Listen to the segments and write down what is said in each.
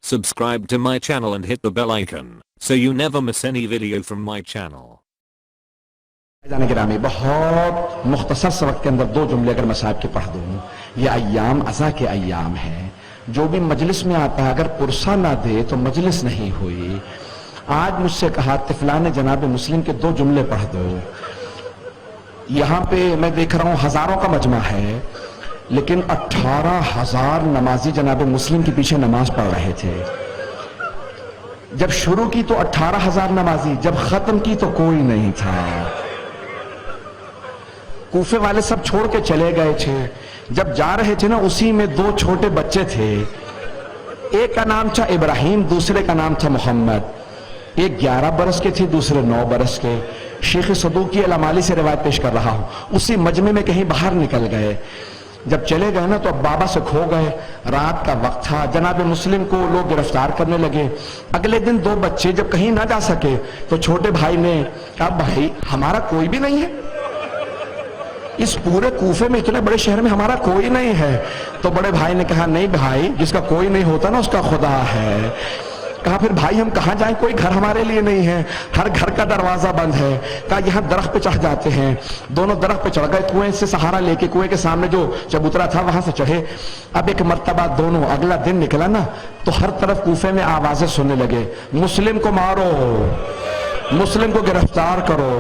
Subscribe to my channel and hit the bell icon so you never miss any video from my channel. जाने गिरामी बहुत मुख्तसर से वक्त के अंदर दो जुमले अगर मैं साहब के पढ़ दूँ। ये अय्याम अज़ा के अय्याम है। जो भी मजलिस में आता है अगर पुरसा ना दे तो मजलिस नहीं हुई। आज मुझसे कहा तिफलान ने जनाब मुस्लिम के दो जुमले पढ़ दो। यहाँ पे मैं देख रहा हूँ हजारों का मजमा है, लेकिन 18,000 नमाजी जनाब मुस्लिम के पीछे नमाज पढ़ रहे थे। जब शुरू की तो 18,000 नमाजी, जब खत्म की तो कोई नहीं था। कूफे वाले सब छोड़ के चले गए थे। जब जा रहे थे ना, उसी में दो छोटे बच्चे थे। एक का नाम था इब्राहिम, दूसरे का नाम था मोहम्मद। एक 11 बरस के थे, दूसरे 9 बरस के। शेख सदूकी अल-अमाली से रिवायत पेश कर रहा हूं। उसी मजमे में कहीं बाहर निकल गए। जब चले गए ना तो अब बाबा से खो गए। रात का वक्त था। जनाब मुस्लिम को लोग गिरफ्तार करने लगे। अगले दिन दो बच्चे जब कहीं ना जा सके तो छोटे भाई ने कहा, भाई हमारा कोई भी नहीं है, इस पूरे कूफे में, इतने बड़े शहर में हमारा कोई नहीं है। तो बड़े भाई ने कहा, नहीं भाई, जिसका कोई नहीं होता ना उसका खुदा है। कहा, फिर भाई हम कहाँ जाएं, कोई घर हमारे लिए नहीं है, हर घर का दरवाजा बंद है। कहा, यहाँ दरख्त पे चढ़ जाते हैं। दोनों दरख्त पे चढ़ गए, कुएं से सहारा लेके कुएं के सामने जो चबूतरा था वहां से चढ़े। अब एक मर्तबा दोनों, अगला दिन निकला ना तो हर तरफ कूफे में आवाजें सुनने लगे, मुस्लिम को मारो, मुस्लिम को गिरफ्तार करो।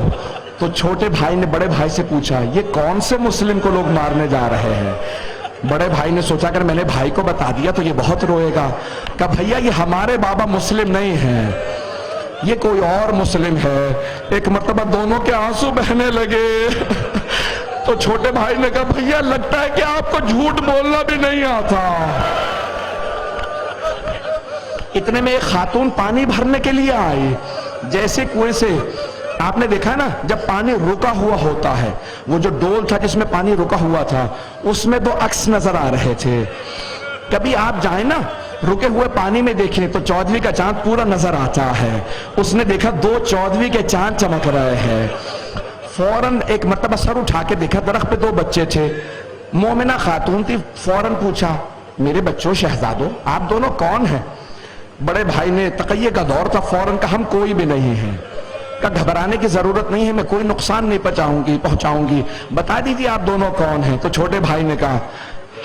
तो छोटे भाई ने बड़े भाई से पूछा, ये कौन से मुस्लिम को लोग मारने जा रहे हैं? बड़े भाई ने सोचा, अगर मैंने भाई को बता दिया तो ये बहुत रोएगा। कहा, भैया ये हमारे बाबा मुस्लिम नहीं हैं, ये कोई और मुस्लिम है। एक मर्तबा दोनों के आंसू बहने लगे। तो छोटे भाई ने कहा, भैया लगता है कि आपको झूठ बोलना भी नहीं आता। इतने में एक खातून पानी भरने के लिए आई। जैसे कुएं से, आपने देखा ना जब पानी रुका हुआ होता है, वो जो डोल था जिसमें पानी रुका हुआ था उसमें दो अक्स नजर आ रहे थे। कभी आप जाए ना रुके हुए पानी में देखें तो 14वीं का चांद पूरा नजर आता है। उसने देखा 2 14वीं के चांद चमक रहे हैं। फौरन एक मर्तबा सर उठा के देखा, दरख्त पे 2 बच्चे थे। मोमिना खातून थी। फौरन पूछा, मेरे बच्चों शहजादों आप दोनों कौन हैं? बड़े भाई ने, तकैये का दौर था, फौरन कहा, हम कोई भी नहीं है। का घबराने की जरूरत नहीं है, मैं कोई नुकसान नहीं पहुंचाऊंगी, बता दीजिए आप दोनों कौन हैं? तो छोटे भाई ने कहा,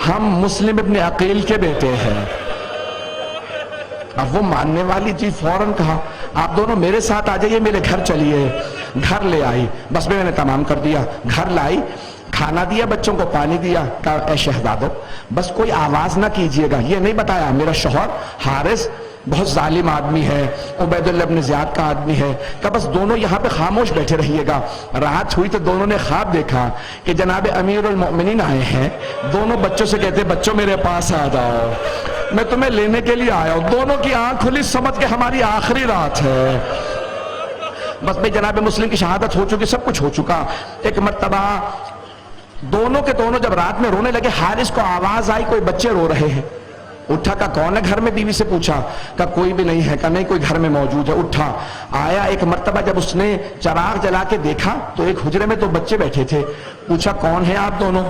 हम मुस्लिम इब्न अकील के बेटे हैं। अब वो मानने वाली जी फौरन कहा, आप दोनों मेरे साथ आ जाइए, मेरे घर चलिए। घर ले आई। बस मैंने तमाम कर दिया। घर लाई, खाना दिया, बच्चों को पानी दिया। कहा, ए शहजादो बस कोई आवाज ना कीजिएगा। ये नहीं बताया मेरा शौहर हारिस बहुत जालिम आदमी है, उबैदुल्लाह इब्न ज़ियाद का आदमी है। कहा, बस दोनों यहाँ पे खामोश बैठे रहिएगा। रात हुई तो दोनों ने ख्वाब देखा कि जनाब अमीरुल मोमिनीन आए हैं। दोनों बच्चों से कहते, बच्चों मेरे पास आ जाओ, मैं तुम्हें लेने के लिए आया हूं। दोनों की आंख खुली, समझ के हमारी आखिरी रात है। बस भाई जनाब मुस्लिम की शहादत हो चुकी, सब कुछ हो चुका। एक मर्तबा दोनों के दोनों जब रात में रोने लगे, हारिस को आवाज आई कोई बच्चे रो रहे हैं। उठा, का कौन है घर में? बीवी से पूछा। का कोई भी नहीं है। का नहीं कोई घर में मौजूद है। उठा आया। एक मर्तबा जब उसने चराग जला के देखा तो एक हुजरे में 2 बच्चे बैठे थे। पूछा, कौन है आप दोनों?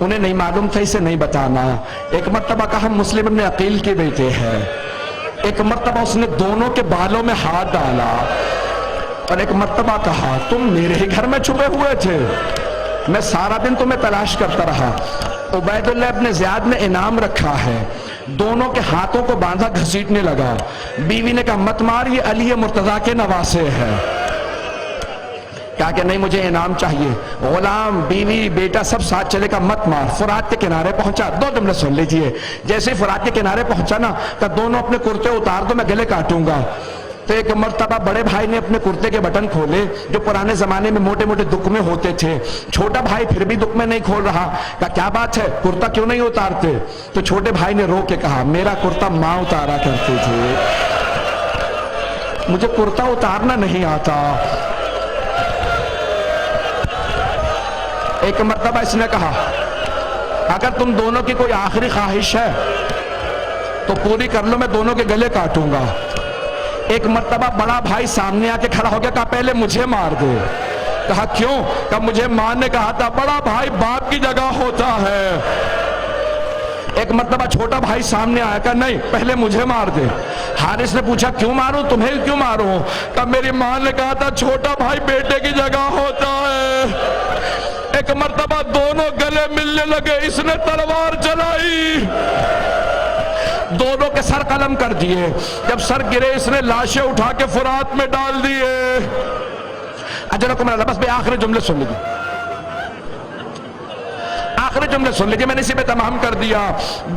उन्हें नहीं मालूम था, इसे नहीं बताना। एक मर्तबा कहा, हम मुस्लिम इब्न अकील के बेटे हैं। एक मर्तबा उसने दोनों के बालों में हाथ डाला और एक मर्तबा कहा, तुम मेरे ही घर में छुपे हुए थे, मैं सारा दिन तुम्हें तलाश करता रहा। उबैदुल्लाह इब्न ज़ियाद ने इनाम रखा है। दोनों के हाथों को बांधा, घसीटने लगा। बीवी ने कहा, मत मार, ये अली मुर्तजा के नवासे है। क्या कि नहीं, मुझे इनाम चाहिए। गुलाम, बीवी, बेटा सब साथ चलेगा, मत मार। फुरात के किनारे पहुंचा। 2 जुमले सुन लीजिए। जैसे फुरात के किनारे पहुंचा ना तो दोनों अपने कुर्ते उतार दो, मैं गले काटूंगा। तो एक मर्तबा बड़े भाई ने अपने कुर्ते के बटन खोले जो पुराने जमाने में मोटे मोटे दुकमे होते थे। छोटा भाई फिर भी दुकमे नहीं खोल रहा। कहा, क्या बात है, कुर्ता क्यों नहीं उतारते? तो छोटे भाई ने रो के कहा, मेरा कुर्ता माँ उतारा करती थी, मुझे कुर्ता उतारना नहीं आता। एक मर्तबा इसने कहा, अगर तुम दोनों की कोई आखिरी ख्वाहिश है तो पूरी कर लो, मैं दोनों के गले काटूंगा। एक मर्तबा बड़ा भाई सामने आके खड़ा हो गया। कहा, पहले मुझे मार दो। कहा, क्यों? कहा, मुझे माँ ने कहा था बड़ा भाई बाप की जगह होता है। ایک مرتبہ چھوٹا بھائی سامنے آیا کہ نہیں پہلے مجھے مار دے. حارث نے پوچھا کیوں ماروں, تمہیں کیوں ماروں؟ کہ میری ماں نے کہا تھا چھوٹا بھائی بیٹے کی جگہ ہوتا ہے. ایک مرتبہ دونوں گلے ملنے لگے, اس نے تلوار چلائی, دونوں کے سر قلم کر دیے. جب سر گرے اس نے لاشیں اٹھا کے فرات میں ڈال دیے. اجرکم اللہ. بس بے آخری جملے سن لیجیے, آخری جملے سن لیجیے, میں نے اسی پہ تمام کر دیا.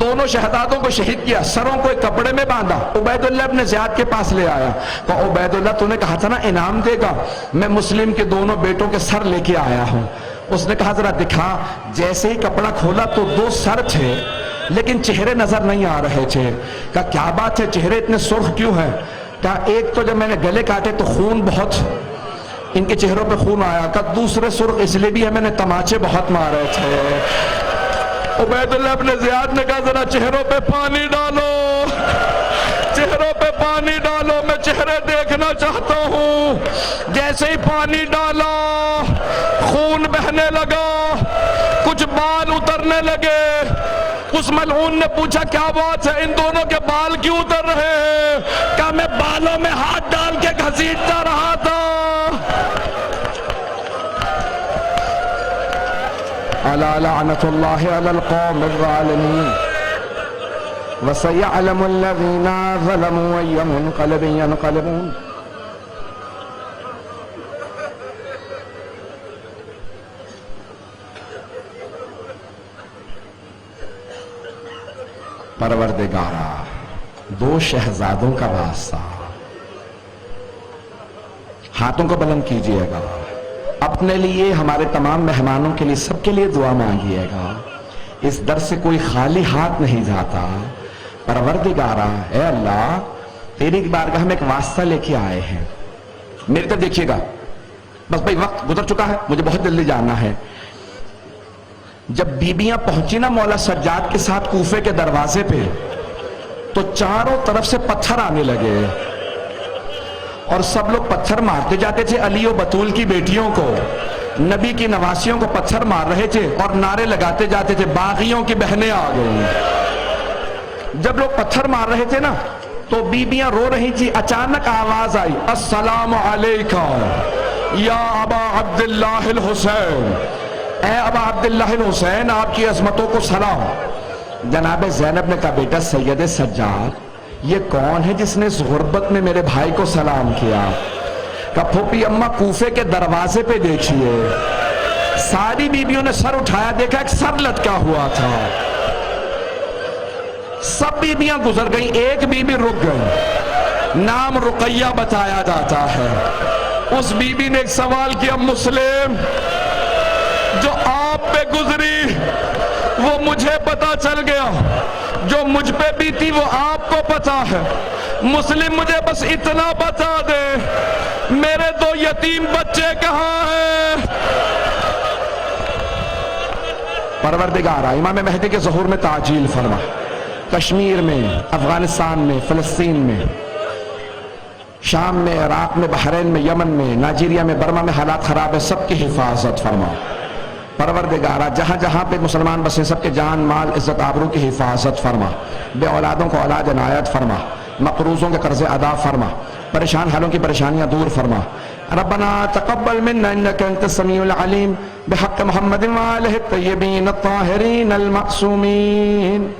دونوں شہزادوں کو شہید کیا, سروں کو ایک کپڑے میں باندھا, عبید اللہ ابن زیاد کے پاس لے آیا. کہ عبید اللہ تو نے کہا تھا نا انعام دے گا, میں مسلم کے دونوں بیٹوں کے سر لے کے آیا ہوں. اس نے کہا ذرا دکھا. جیسے ہی کپڑا کھولا تو دو سر تھے لیکن چہرے نظر نہیں آ رہے تھے. کہا کیا بات ہے, چہرے اتنے سرخ کیوں ہیں؟ کہا ایک تو جب میں نے گلے کاٹے تو خون بہت, ان کے چہروں پہ خون آیا. کہا دوسرے سرخ اس لیے بھی ہے میں نے تماچے بہت مارے تھے. عبید اللہ ابن زیاد نے کہا ذرا چہروں پہ پانی ڈالو, چہروں پہ پانی ڈالو, میں چہرے دیکھنا چاہتا ہوں. جیسے ہی پانی ڈالا خون بہنے لگا, کچھ بال اترنے لگے. اس ملعون نے پوچھا کیا بات ہے, ان دونوں کے بال کیوں اتر رہے ہیں؟ کہا میں بالوں میں ہاتھ ڈال کے گھسیٹتا رہا تھا. الا لعنت اللہ علی القوم الظالمین وسيعلم الذين ظلموا أي منقلب ينقلبون. پروردگارا, دو شہزادوں کا واسطہ, ہاتھوں کو بلند کیجئے گا, اپنے لیے, ہمارے تمام مہمانوں کے لیے, سب کے لیے دعا مانگیے گا. اس در سے کوئی خالی ہاتھ نہیں جاتا. پروردگارا اے اللہ, تیری بارگاہ میں ایک واسطہ لے کے آئے ہیں, میری طرف دیکھیے گا. بس بھائی وقت گزر چکا ہے, مجھے بہت جلدی جانا ہے. جب بیبیاں پہنچی نا مولا سجاد کے ساتھ کوفے کے دروازے پہ, تو چاروں طرف سے پتھر آنے لگے اور سب لوگ پتھر مارتے جاتے تھے. علی و بطول کی بیٹیوں کو, نبی کی نواسیوں کو پتھر مار رہے تھے اور نعرے لگاتے جاتے تھے باغیوں کی بہنیں آ گئیں. جب لوگ پتھر مار رہے تھے نا تو بیبیاں رو رہی تھی. اچانک آواز آئی, السلام علیکہ یا ابا عبداللہ الحسین, اے ابا عبداللہ الحسین آپ کی عظمتوں کو سلام. جناب زینب نے کہا بیٹا سید سجاد, یہ کون ہے جس نے اس غربت میں میرے بھائی کو سلام کیا؟ کہا پھوپھی اماں کوفے کے دروازے پہ دیکھیے. ساری بیبیوں نے سر اٹھایا, دیکھا ایک سر لٹکا ہوا تھا. سب بیبیاں گزر گئیں, ایک بیوی رک گئی, نام رقیہ بتایا جاتا ہے. اس بیوی نے ایک سوال کیا, مسلم جو آپ پہ گزری وہ مجھے پتا چل گیا, جو مجھ پہ بھی تھی وہ آپ کو پتا ہے. مسلم مجھے بس اتنا بتا دے, میرے دو یتیم بچے کہاں ہیں؟ پروردگارا امام مہدی کے ظہور میں تعجیل فرما. کشمیر میں, افغانستان میں, فلسطین میں, شام میں, عراق میں, بحرین میں, یمن میں, نائجیریا میں, برما میں حالات خراب ہے, سب کی حفاظت فرما. پروردگارا جہاں جہاں پہ مسلمان بسے سب کے جان مال عزت آبرو کی حفاظت فرما. بے اولادوں کو اولاد عنایت فرما, مقروضوں کے قرض ادا فرما, پریشان حالوں کی پریشانیاں دور فرما. ربنا تقبل منا انك انت السميع العليم بحق محمد وآله الطيبين الطاهرين المعصومين.